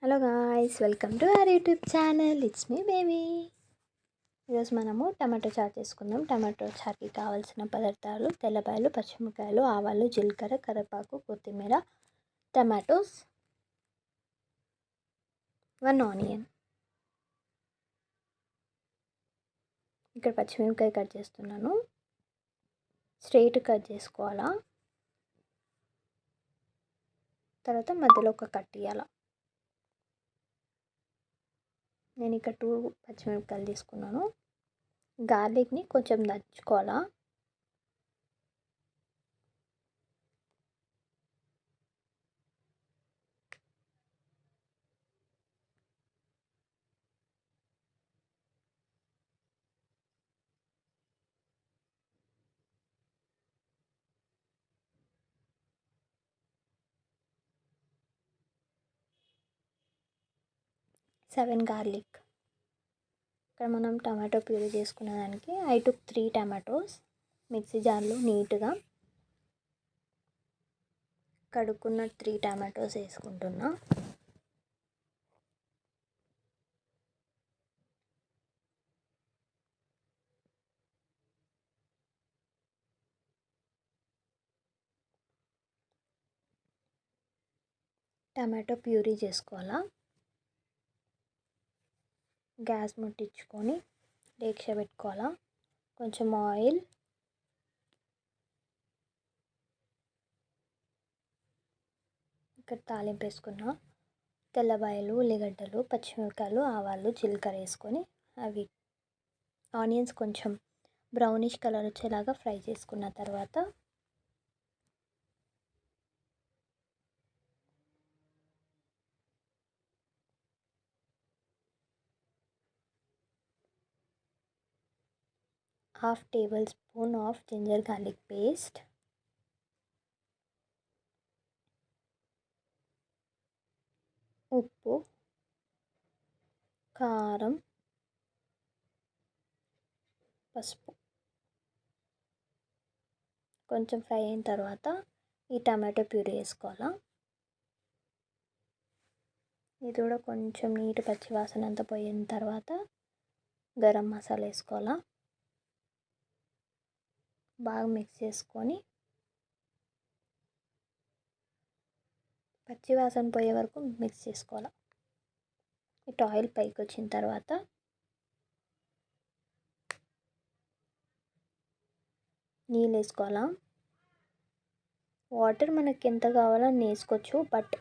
Hello guys, welcome to our YouTube channel. It's me baby. ఈరోజు మనము tomato చారు చేసుకుందాం. టమాటో చారుకి కావాల్సిన పదార్థాలు: తెల్లపాయలు, పచ్చిమిరపకాయలు, ఆవాలు, జీలకర్ర, కరివేపాకు, కొత్తిమీర, టమాటోస్, 1 ఆనియన్. ఇక్కడ పచ్చిమిరపకాయ కట్ చేస్తున్నాను. స్ట్రైట్ కట్ చేసుకోవాలా, తర్వాత మధ్యలో ఒక కట్ ఇవ్వాలా. నేను ఇక్కడ 2 పచ్చిమిరపకాయలు తీసుకున్నాను. గార్లిక్ని కొంచెం దంచుకోవాలా. Seven garlic. ఇక్కడ మనం టమాటో ప్యూరీ చేసుకునే దానికి ఐ టుక్ 3 టమాటోస్. మిక్సీ జార్లో నీట్గా కడుక్కున్న 3 టమాటోస్ వేసుకుంటున్నా. టమాటో ప్యూరీ చేసుకోవాలా. గ్యాస్ ముట్టించుకొని డేక్ష పెట్టుకోవాలా. కొంచెం ఆయిల్, ఇక్కడ తాలింపు వేసుకున్న తెల్లబాయలు, ఉల్లిగడ్డలు, పచ్చిమిరపకాయలు, ఆవాలు, జీలకర్ర వేసుకొని అవి ఆనియన్స్ కొంచెం బ్రౌనిష్ కలర్ వచ్చేలాగా ఫ్రై చేసుకున్న తర్వాత ½ tablespoon of ginger garlic paste, ఉప్పు, కారం, పసుపు కొంచెం ఫ్రై అయిన తర్వాత ఈ టమాటో ప్యూరీ వేసుకోవాలా. ఇది కూడా కొంచెం నీటి పచ్చి వాసన అంతా పోయిన తర్వాత గరం మసాలా వేసుకోవాలా. బాగా మిక్స్ చేసుకొని పచ్చి వాసన పోయే వరకు మిక్స్ చేసుకోవాలి. ఇటు ఆయిల్ పైకి వచ్చిన తర్వాత నీళ్ళు వేసుకోవాలా. వాటర్ మనకి ఎంత కావాలో అన్ని వేసుకోవచ్చు, బట్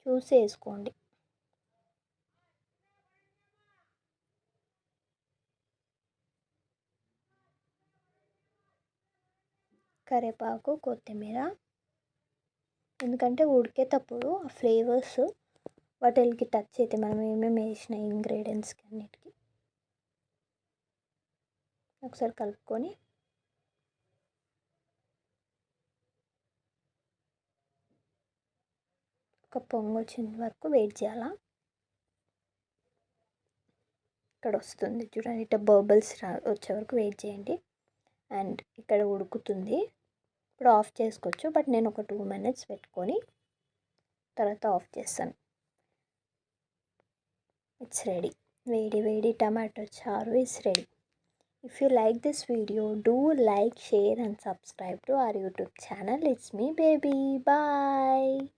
చూసి వేసుకోండి. కరివేపాకు, కొత్తిమీర, ఎందుకంటే ఉడికేటప్పుడు ఆ ఫ్లేవర్స్ వాటికి టచ్ అయితే మనం ఏమేమి వేసిన ఇంగ్రీడియంట్స్కి అన్నిటికీ ఒకసారి కలుపుకొని ఒక పొంగు వచ్చిన వరకు వెయిట్ చేయాలా. ఇక్కడ వస్తుంది చూడండి, ఇట్లా బబుల్స్ వచ్చే వరకు వెయిట్ చేయండి. అండ్ ఇక్కడ ఉడుకుతుంది. ఇప్పుడు ఆఫ్ చేసుకోవచ్చు, బట్ నేను ఒక 2 minutes పెట్టుకొని తర్వాత ఆఫ్ చేస్తాను. It's ready. వేడి వేడి టమాటో చారు is ready. If you like this video, do like, share and subscribe to our YouTube channel. It's me baby. Bye.